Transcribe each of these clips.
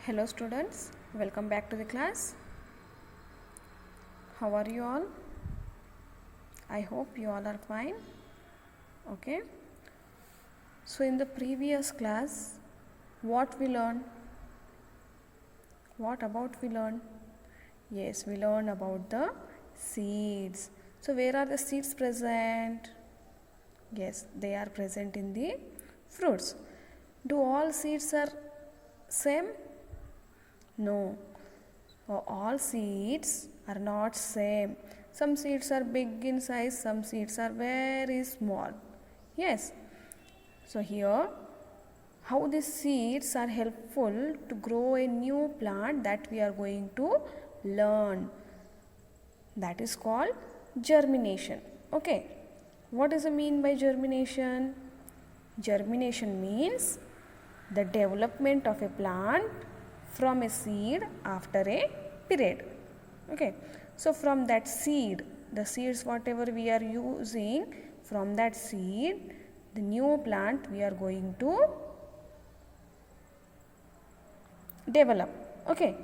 Hello students, welcome back to the class. How are you all? I hope you all are fine. Okay. So in the previous class, what we learned? What about we learned? Yes, we learned about the seeds. So where are the seeds present? Yes, they are present in the fruits. Do all seeds are same? No. All seeds are not same. Some seeds are big in size, some seeds are very small. Yes. So here, how these seeds are helpful to grow a new plant that we are going to learn. That is called germination. Okay. What does it mean by germination? Germination means the development of a plant from a seed after a period. Okay. So from that seed, the seeds whatever we are using, from that seed, the new plant we are going to develop. Okay.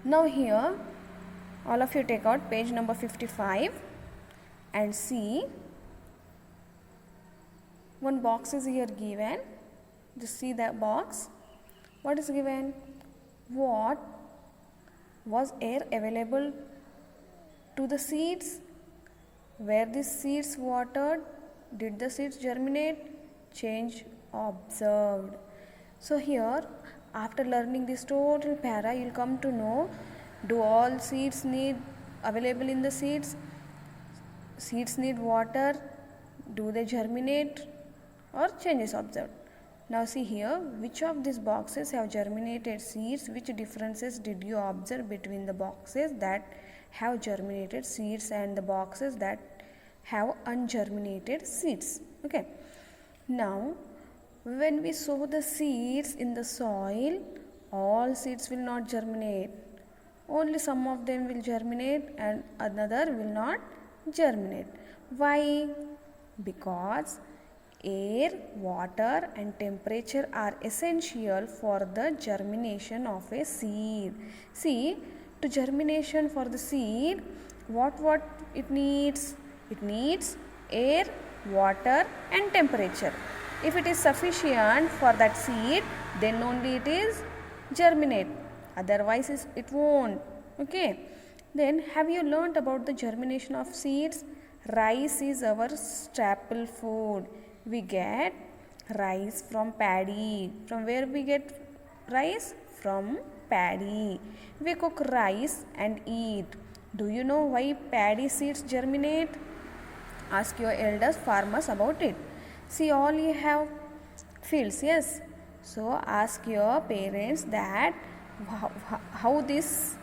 Now here, all of you take out page number 55 and see. One box is here given. Just see that box. What is given? What was air available to the seeds? Were the seeds watered? Did the seeds germinate? Change observed. So here, after learning this total para, you will come to know, do all seeds need available in the seeds? Seeds need water. Do they germinate or changes observed? Now see here, which of these boxes have germinated seeds? Which differences did you observe between the boxes that have germinated seeds and the boxes that have ungerminated seeds? Okay. Now, when we sow the seeds in the soil, all seeds will not germinate. Only some of them will germinate and another will not germinate. Why? Because air, water and temperature are essential for the germination of a seed. See, to germination for the seed, what it needs? It needs air, water and temperature. If it is sufficient for that seed, then only it is germinate. Otherwise it won't. Okay. Then have you learnt about the germination of seeds? Rice is our staple food. We get rice from paddy. From where we get rice? From paddy. We cook rice and eat. Do you know why paddy seeds germinate? Ask your elders farmers about it. See, all you have fields, yes. So ask your parents that how this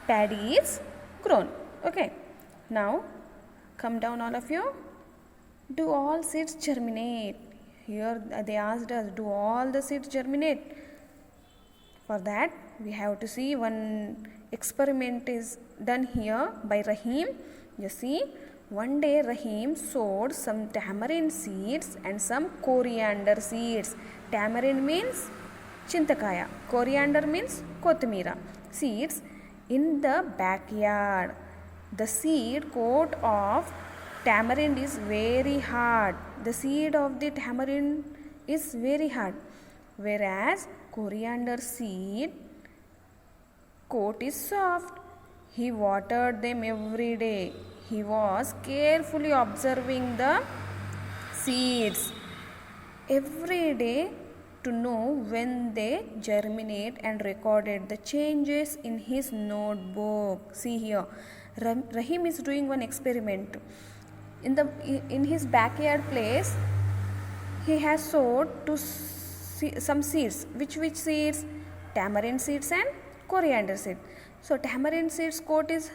paddy is grown. Okay. Now come down all of you. Do all seeds germinate? Here they asked us, do all the seeds germinate? For that we have to see one experiment is done here by Rahim. You see, one day Rahim sowed some tamarind seeds and some coriander seeds. Tamarind means chintakaya. Coriander means kothmira. Seeds in the backyard. The seed coat of tamarind is very hard. The seed of the tamarind is very hard. Whereas coriander seed coat is soft. He watered them every day. He was carefully observing the seeds every day to know when they germinate and recorded the changes in his notebook. See here, Rahim is doing one experiment. In his backyard place, he has sowed some seeds. Which seeds? Tamarind seeds and coriander seeds. So tamarind seeds coat is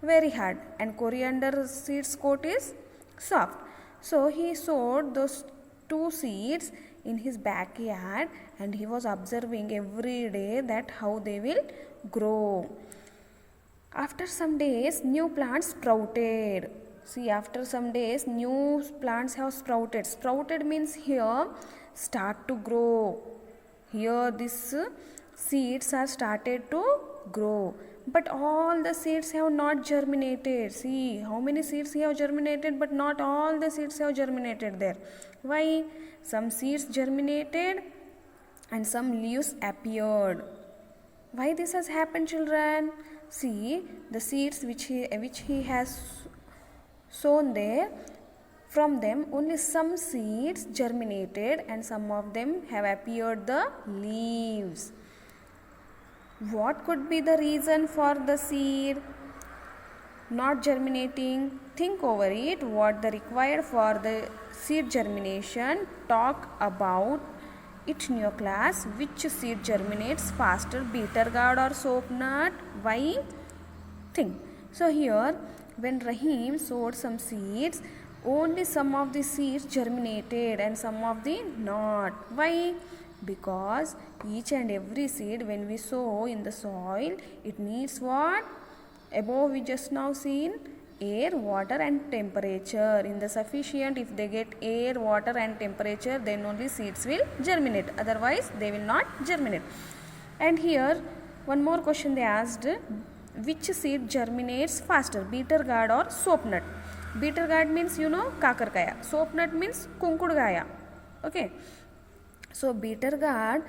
very hard and coriander seeds coat is soft. So he sowed those two seeds in his backyard and he was observing every day that how they will grow. After some days, new plants sprouted. See, after some days, new plants have sprouted. Sprouted means here start to grow. Here these seeds are started to grow, but all the seeds have not germinated. See how many seeds have germinated, but not all the seeds have germinated there. Why? Some seeds germinated and some leaves appeared. Why this has happened, children? See the seeds which he has sown there. From them only some seeds germinated and some of them have appeared the leaves. What could be the reason for the seed not germinating? Think over it. What the required for the seed germination? Talk about it in your class. Which seed germinates faster, bitter gourd or soap nut? Why? Think. So here when Rahim sowed some seeds, only some of the seeds germinated and some of the not. Why? Because each and every seed when we sow in the soil, it needs what? Above we just now seen air, water and temperature. In the sufficient, if they get air, water and temperature, then only seeds will germinate. Otherwise they will not germinate. And here one more question they asked. Which seed germinates faster, bitter gourd or soap nut? Bitter gourd means kakarkaya. Soap nut means kunkudgaya. Okay. So bitter gourd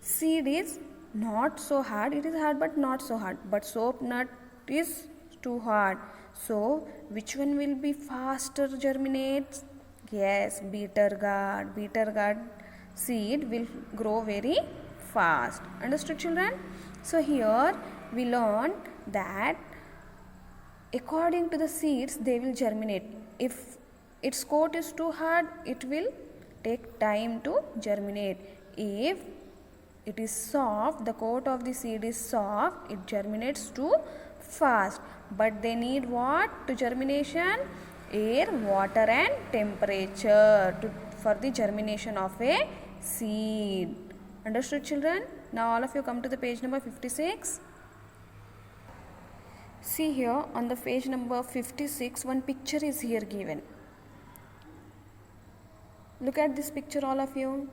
seed is not so hard. It is hard but not so hard. But soap nut is too hard. So which one will be faster germinates? Yes, bitter gourd. Bitter gourd seed will grow very fast. Understood, children? So here we learned that according to the seeds they will germinate. If its coat is too hard, it will take time to germinate. If it is soft, the coat of the seed is soft, it germinates too fast. But they need what to germination? Air, water and temperature for the germination of a seed. Understood, children? Now all of you come to the page number 56. See here on the page number 56, one picture is here given. Look at this picture, all of you.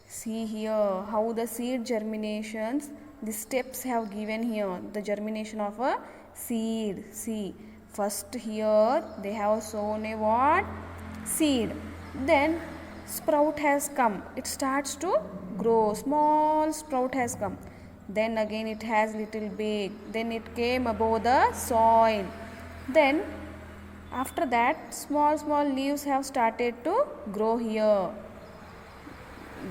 See here how the seed germinations, the steps have given here, the germination of a seed. See, first here they have sown a what? Seed. Then sprout has come. It starts to grow. Small sprout has come. Then again it has little big. Then it came above the soil. Then after that small leaves have started to grow here.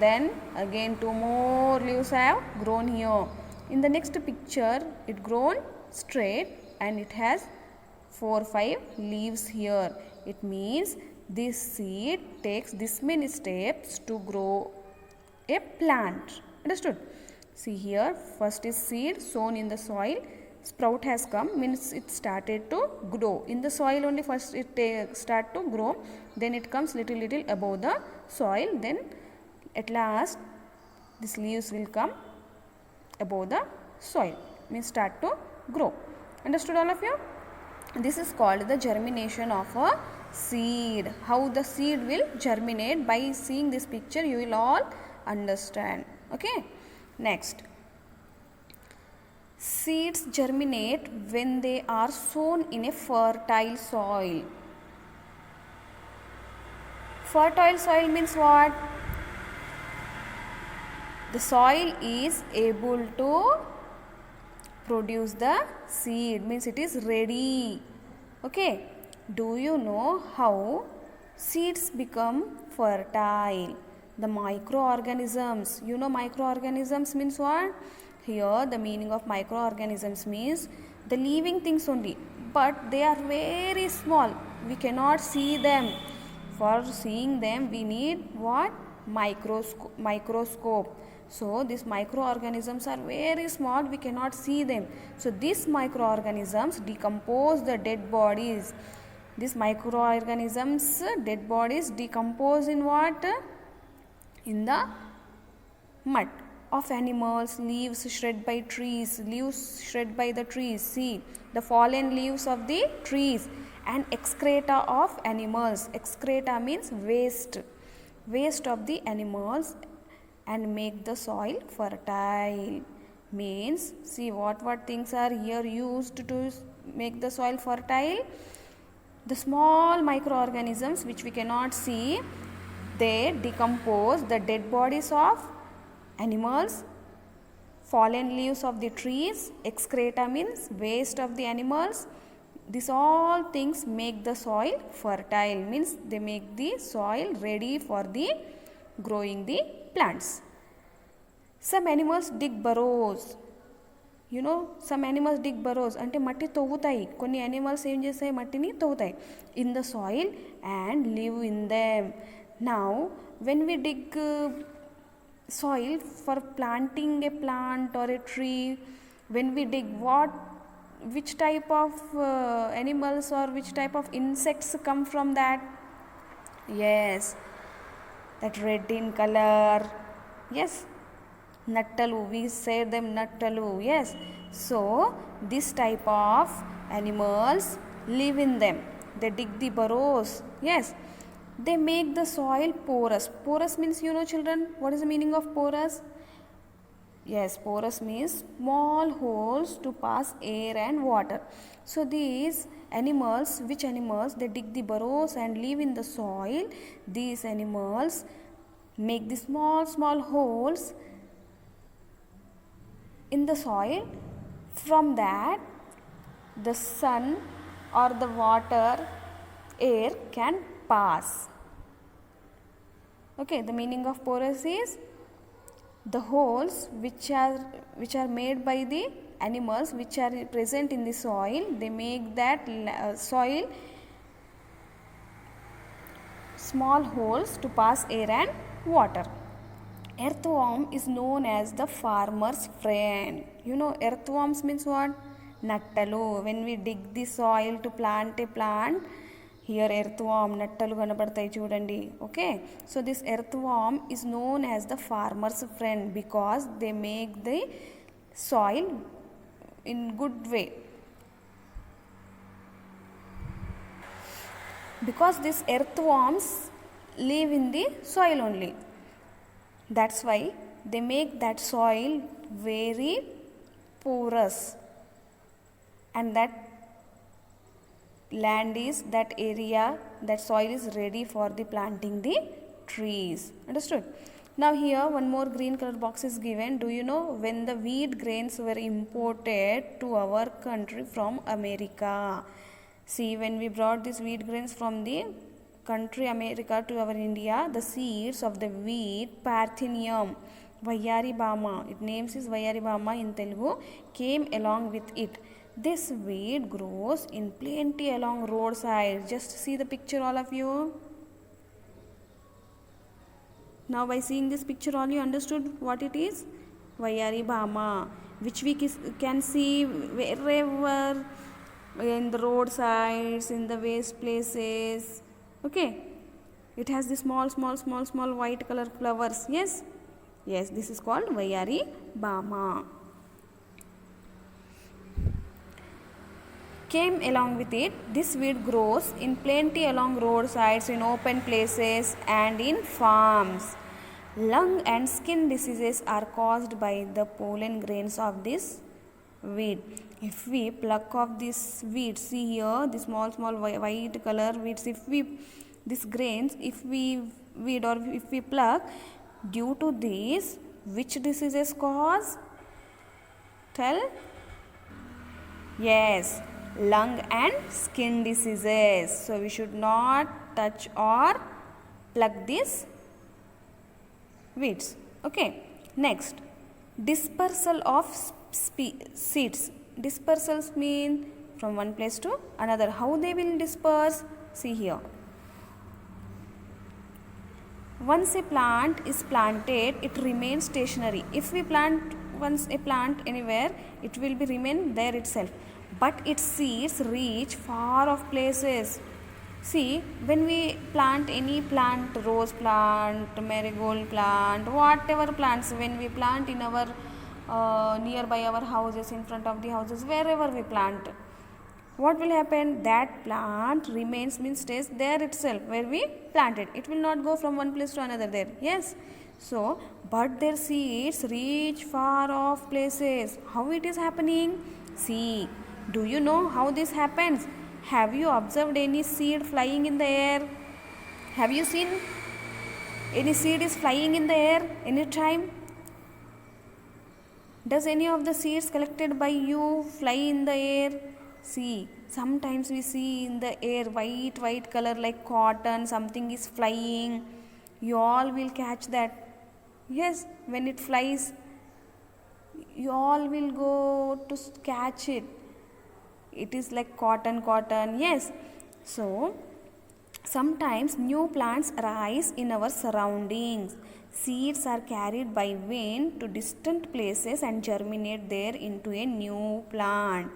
Then again 2 more leaves have grown here. In the next picture it grown straight and it has 4-5 leaves here. It means this seed takes this many steps to grow a plant. Understood? See here, first is seed sown in the soil. Sprout has come, means it started to grow. In the soil only first it start to grow. Then it comes little above the soil. Then at last these leaves will come above the soil. Means start to grow. Understood, all of you? This is called the germination of a seed. How the seed will germinate, by seeing this picture you will all understand. Okay. Next, seeds germinate when they are sown in a fertile soil. Fertile soil means what? The soil is able to produce the seed, means it is ready. Okay. Do you know how seeds become fertile? The microorganisms. You know microorganisms means what? Here the meaning of microorganisms means the living things only, but they are very small. We cannot see them. For seeing them we need what? Microscope. So these microorganisms are very small, we cannot see them. So these microorganisms decompose the dead bodies. These microorganisms dead bodies decompose in what? In the mud of animals, leaves shred by trees, leaves shred by the trees. See, the fallen leaves of the trees and excreta of animals. Excreta means waste. waste of the animals and make the soil fertile. Means, see what things are here used to make the soil fertile. The small microorganisms which we cannot see, they decompose the dead bodies of animals, fallen leaves of the trees, excreta means waste of the animals. These all things make the soil fertile, means they make the soil ready for the growing the plants. Some animals dig burrows. You know, some animals dig burrows అంటే మట్టి తవ్వుతాయి. కొన్ని animals ఏం చేస్తాయి, మట్టిని తవ్వుతాయి in the soil and live in them. Now when we dig soil for planting a plant or a tree, when we dig, which type of animals or which type of insects come from that? Yes, that red in color. Yes, nattalu, we say them nattalu. Yes, so this type of animals live in them. They dig the burrows. Yes, they make the soil porous. Porous means, you know children, what is the meaning of porous? Yes, porous means small holes to pass air and water. So these animals, which animals, they dig the burrows and live in the soil. These animals make the small holes in the soil. From that the sun or the water, air can pass. Okay, the meaning of porous is the holes which are made by the animals which are present in the soil. They make that soil small holes to pass air and water. Earthworm is known as the farmer's friend. You know, earthworms means what? Nattalu. When we dig the soil to plant a plant, here earthworm, nattalu kanapadtayi chudandi. Okay, so this earthworm is known as the farmer's friend because they make the soil in good way. Because these earthworms live in the soil only, that's why they make that soil very porous, and that land is, that area, that soil is ready for the planting the trees. Understood? Now here one more green color box is given. Do you know when the wheat grains were imported to our country from America? See, when we brought these wheat grains from the country America to our India, the seeds of the wheat, Parthenium Vayyaribama, its name is Vayyaribama in Telugu, came along with it. This wheat grows in plenty along roadside. Just see the picture, all of you. Now by seeing this picture, all you understood what it is? Vayyaribama, which we can see wherever, in the roadsides, in the waste places. Okay, it has the small white color flowers. Yes, this is called Vayyaribama. Came along with it, this wheat grows in plenty along roadsides, in open places and in farms. Lung and skin diseases are caused by the pollen grains of this wheat. If we pluck off this wheat, see here the small white color wheats, if we these grains, if we weed or if we pluck, due to this, which diseases cause? Tell. Yes, lung and skin diseases. So we should not touch or pluck these weeds. Okay, next, dispersal of seeds. Dispersals mean from one place to another. How they will disperse? See here. Once a plant is planted, it remains stationary. If we plant once a plant anywhere, it will be remain there itself, but its seeds reach far off places. See, when we plant any plant, rose plant, marigold plant, whatever plants, when we plant in our nearby our houses, in front of the houses, wherever we plant, what will happen? That plant remains, means stays there itself where we planted. It will not go from one place to another there. Yes. So, but their seeds reach far off places. How it is happening? See, do you know how this happens? Have you observed any seed flying in the air? Have you seen any seed is flying in the air any time? Does any of the seeds collected by you fly in the air? See, sometimes we see in the air white color like cotton, something is flying. You all will catch that. Yes, when it flies, you all will go to catch it. It is like cotton. Yes. So, sometimes new plants arise in our surroundings. Seeds are carried by wind to distant places and germinate there into a new plant.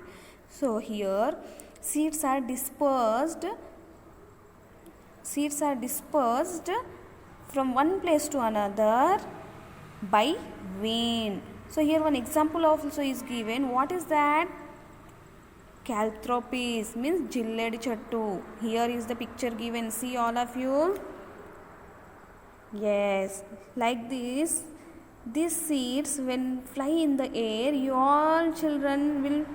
So here seeds are dispersed from one place to another by wind. So here one example also is given. What is that? Calthropis means jilledi chattu. Here is the picture given. See all of you. Yes, like this. These seeds when fly in the air, you all children will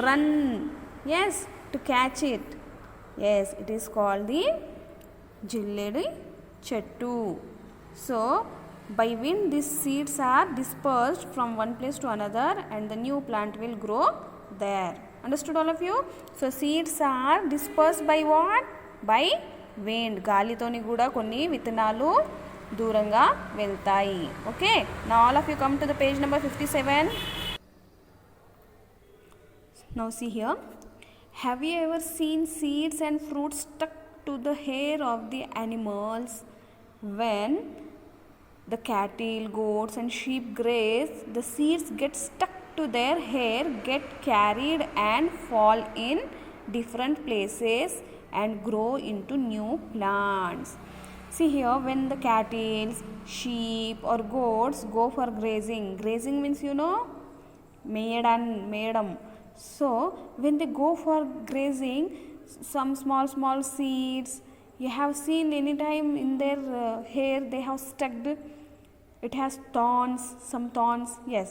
run. Yes, to catch it. Yes, it is called the jilledi chattu. So, by wind these seeds are dispersed from one place to another and the new plant will grow there. Understood all of you? So, seeds are dispersed by what? By wind. గాలితోని కూడా కొన్ని విత్తనాలు దూరంగా వెళ్తాయి. Okay. Now all of you come to the page number 57. Now see here. Have you ever seen seeds and fruits stuck to the hair of the animals? When the cattle, goats and sheep graze, the seeds get stuck to their hair, get carried and fall in different places and grow into new plants. See here, when the cattle, sheep or goats go for grazing. Grazing means you know, medam. So when they go for grazing, some small seeds, you have seen any time in their hair they have stuck. It has thorns, some thorns. Yes.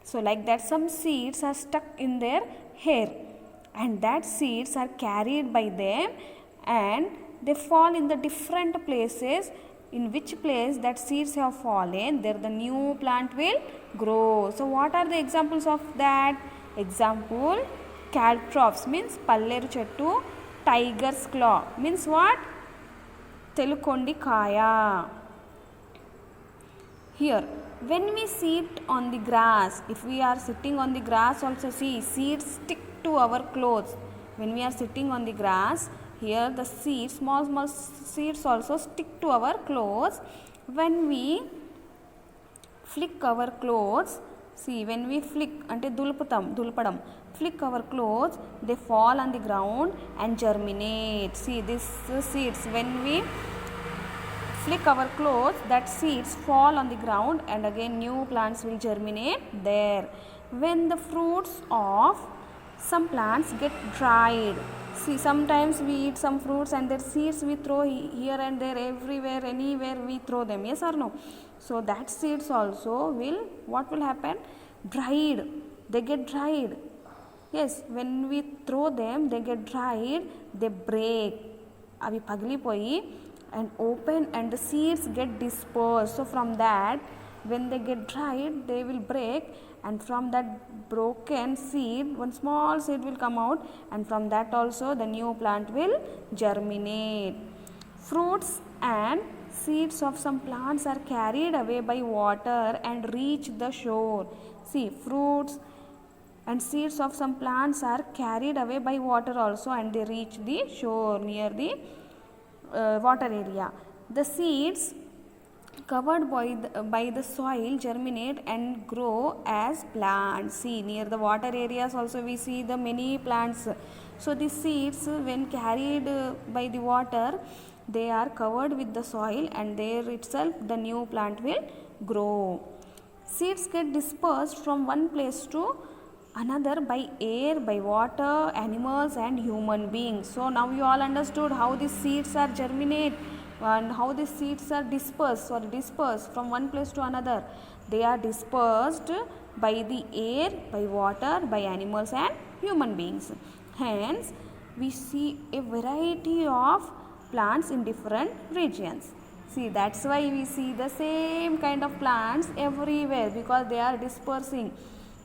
So like that some seeds are stuck in their hair and that seeds are carried by them and they fall in the different places. In which place that seeds have fallen, there the new plant will grow. So what are the examples of that? Example, caltrops means palleru chettu, tiger's claw means what? Telukondi kaya. Here, when we sit on the grass, if we are sitting on the grass also, see seeds stick to our clothes. When we are sitting on the grass, here the seeds, small seeds also stick to our clothes. When we flick our clothes, see when we flick ante dulpadam, flick our clothes, they fall on the ground and germinate. See this seeds, when we flick our clothes, that seeds fall on the ground and again new plants will germinate there. When the fruits of some plants get dried, see sometimes we eat some fruits and their seeds we throw here and there, everywhere, anywhere we throw them, yes or no? So that seeds also will, what will happen? Dried, they get dried. Yes, when we throw them, they get dried, they break, avi paglipoyi and open and the seeds get dispersed. So from that, when they get dried, they will break and from that broken seed, one small seed will come out and from that also the new plant will germinate. Fruits and seeds of some plants are carried away by water and reach the shore. See, fruits and seeds of some plants are carried away by water also and they reach the shore near the water area. The seeds covered by the soil germinate and grow as plants. See, near the water areas also we see the many plants. So the seeds when carried by the water, they are covered with the soil and there itself the new plant will grow. Seeds get dispersed from one place to another by air, by water, animals and human beings. So now you all understood how these seeds are germinate and how these seeds are dispersed from one place to another. They are dispersed by the air, by water, by animals and human beings. Hence we see a variety of plants in different regions. See, that's why we see the same kind of plants everywhere, because they are dispersing,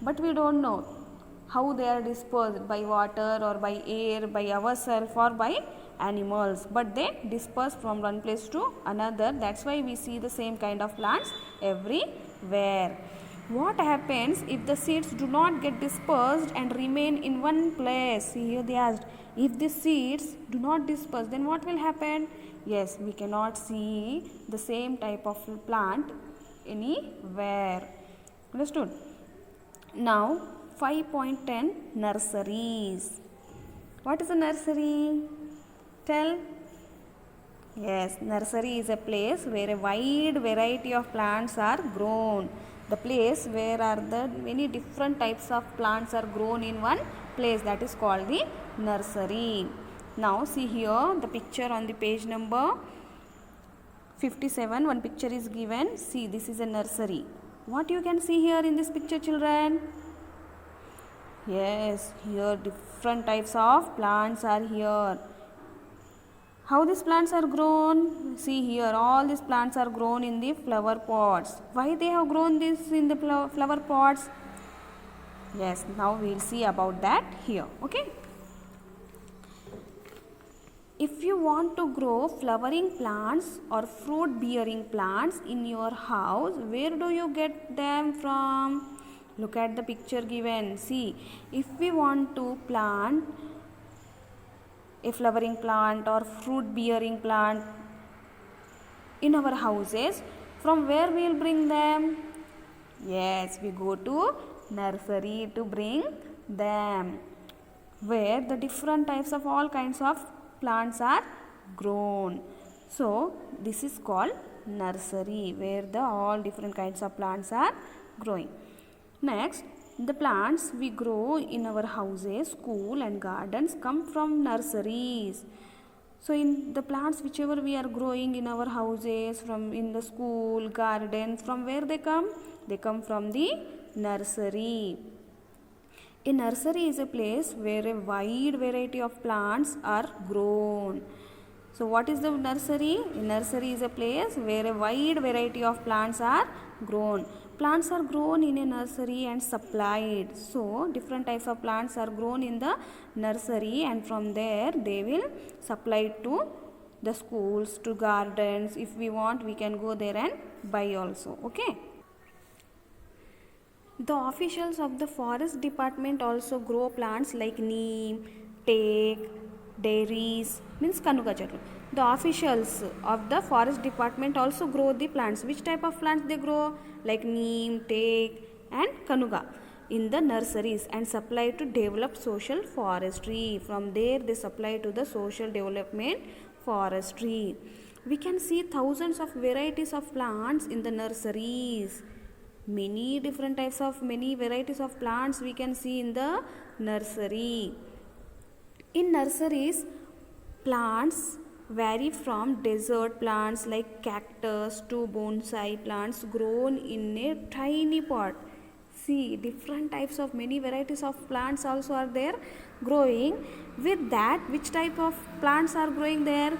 but we don't know how they are dispersed, by water or by air, by ourselves or by animals, but they disperse from one place to another. That's why we see the same kind of plants everywhere. What happens if the seeds do not get dispersed and remain in one place? See, here they asked, if the seeds do not disperse, then what will happen? Yes, we cannot see the same type of plant anywhere. Understood? Now 5.10 nurseries. What is a nursery? Tell. Yes, nursery is a place where a wide variety of plants are grown. The place where are the many different types of plants are grown in one place, that is called the nursery. Now see here the picture on the page number 57. One picture is given. See, this is a nursery. What you can see here in this picture, children? Yes, here different types of plants are here. How these plants are grown? See here, all these plants are grown in the flower pots. Why they have grown this in the flower pots? Yes, now we will see about that here. Okay. If you want to grow flowering plants or fruit bearing plants in your house, where do you get them from? Look at the picture given. See, if we want to plant a flowering plant or fruit bearing plant in our houses, from where we will bring them? Yes, we go to nursery to bring them, where the different types of all kinds of plants are grown. So this is called nursery, where the all different kinds of plants are growing. Next, the plants we grow in our houses, school and gardens come from nurseries. So in the plants whichever we are growing in our houses, from in the school, gardens, from where they come? They come from the nursery. A nursery is a place where a wide variety of plants are grown. So what is the nursery? A nursery is a place where a wide variety of plants are grown. Plants are grown in a nursery and supplied. So different types of plants are grown in the nursery, and from there they will supply to the schools, to gardens. If we want, we can go there and buy also. Okay. The officials of the forest department also grow plants like neem, teak, dairies, means kanuga chetlu. The officials of the forest department also grow the plants. Which type of plants they grow? Like neem, teak and kanuga in the nurseries, and supply to develop social forestry. From there they supply to the social development forestry. We can see thousands of varieties of plants in the nurseries. Many varieties of plants we can see in the nursery. In nurseries, plants vary from desert plants like cactus to bonsai plants grown in a tiny pot. See, different types of many varieties of plants also are there growing. With that, which type of plants are growing there?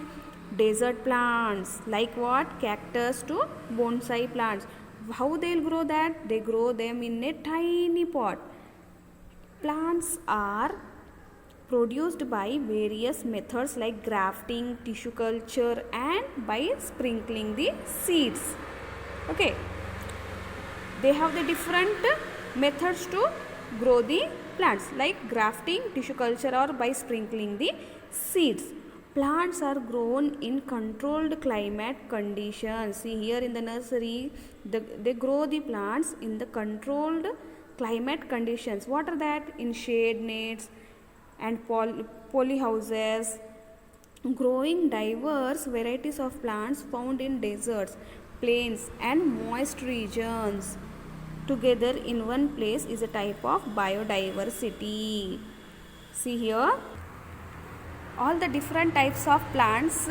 Desert plants, like what? Cactus to bonsai plants. How they will grow that? They grow them in a tiny pot. Plants are produced by various methods like grafting, tissue culture and by sprinkling the seeds. Okay. They have the different methods to grow the plants like grafting, tissue culture or by sprinkling the seeds. Plants are grown in controlled climate conditions. See here in the nursery, they grow the plants in the controlled climate conditions. What are that? In shade nets and poly houses. Growing diverse varieties of plants found in deserts, plains and moist regions. together in one place is a type of biodiversity. See here, all the different types of plants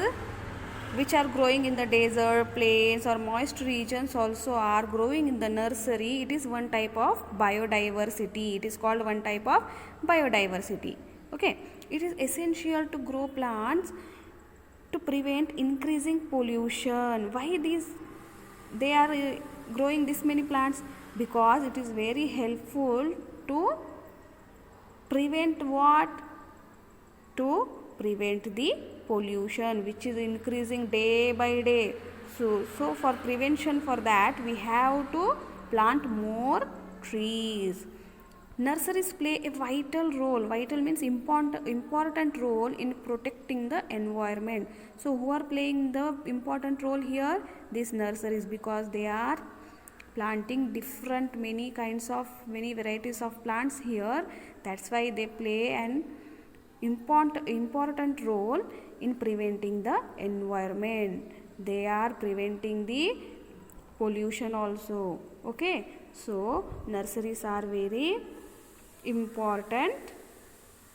which are growing in the desert, plains or moist regions also are growing in the nursery. It is one type of biodiversity. It is called one type of biodiversity. Okay, it is essential to grow plants to prevent increasing pollution. Why they are growing this many plants? Because it is very helpful to prevent what? To prevent the pollution which is increasing day by day. So for prevention, for that we have to plant more trees. Nurseries play a vital role. Vital means important role in protecting the environment. So who are playing the important role here? These nurseries, because they are planting many varieties of plants here. That's why they play an important role in preventing the environment. They are preventing the pollution also. Okay, so nurseries are very important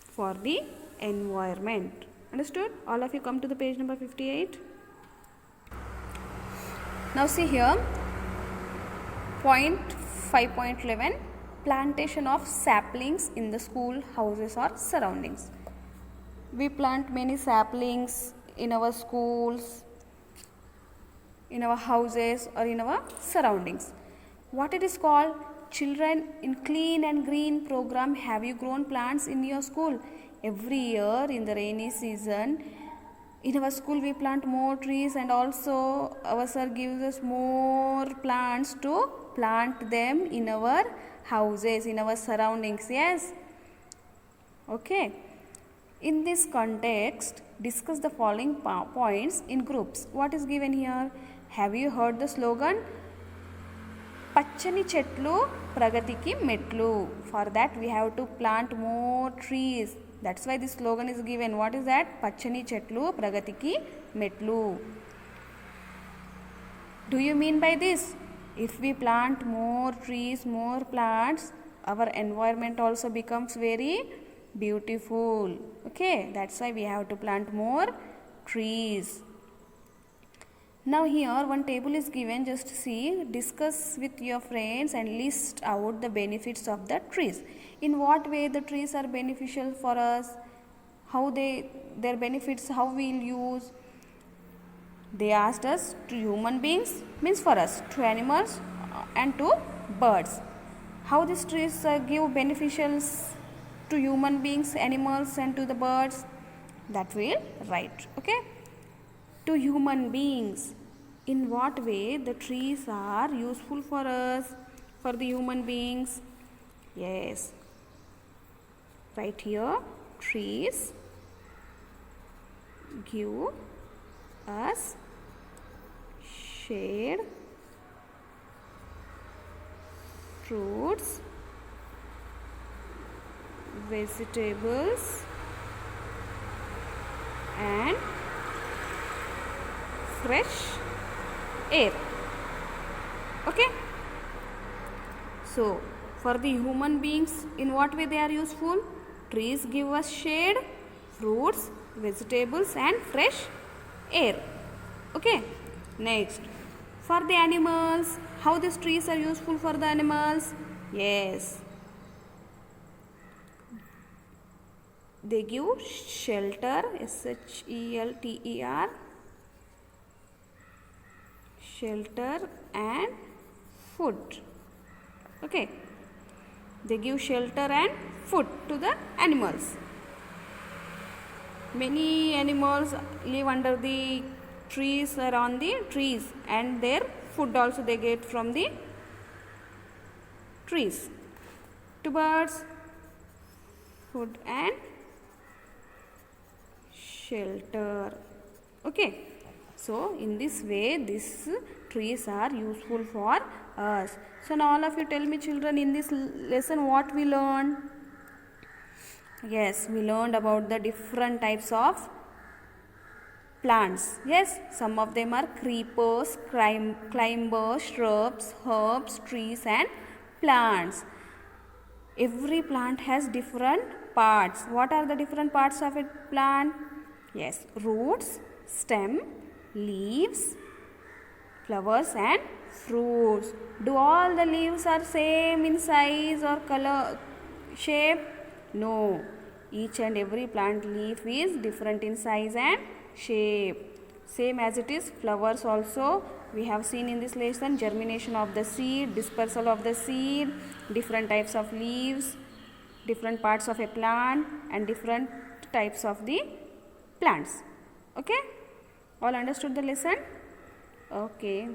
for the environment. Understood? All of you come to the page number 58. Now see here, point 5.11, plantation of saplings in the school, houses or surroundings. We plant many saplings in our schools, in our houses or in our surroundings. What it is called? Children in Clean and Green program. Have you grown plants in your school? Every year in the rainy season, in our school we plant more trees, and also our sir gives us more plants to plant them in our houses, in our surroundings. Yes? Okay. In this context, discuss the following points in groups. What is given here? Have you heard the slogan? Pachani chetlu pragatiki metlu. For that we have to plant more trees. That's why this slogan is given. What is that? Pachani chetlu pragatiki metlu. Do you mean by this? If we plant more trees, more plants, our environment also becomes very beautiful. Okay, that's why we have to plant more trees. Now here one table is given, just see, discuss with your friends and list out the benefits of the trees. In what way the trees are beneficial for us? How their benefits, how we will use? They asked us to human beings, means for us, to animals and to birds. How these trees give beneficials to human beings, animals and to the birds? That we will write. Okay. To human beings, in what way the trees are useful for us, for the human beings? Yes, right here, trees give us shade, fruits, vegetables and fresh air. Okay, so for the human beings, in what way they are useful? Trees give us shade, fruits, vegetables and fresh air. Okay, next, for the animals, how these trees are useful for the animals? Yes, they give shelter, shelter, shelter and food. Okay, they give shelter and food to the animals. Many animals live under the trees or on the trees, and their food also they get from the trees. To birds, food and shelter. Okay, so in this way these trees are useful for us. So now all of you tell me, children, in this lesson what we learned? Yes, we learned about the different types of plants. Yes, some of them are creepers, climbers, shrubs, herbs, trees and plants. Every plant has different parts. What are the different parts of a plant? Yes, roots, stem, leaves, flowers and fruits. Do all the leaves are same in size or color, shape? No. Each and every plant leaf is different in size and shape. Same as it is flowers also. We have seen in this lesson germination of the seed, dispersal of the seed, different types of leaves, different parts of a plant and different types of the plants. Okay? All understood the lesson? Okay.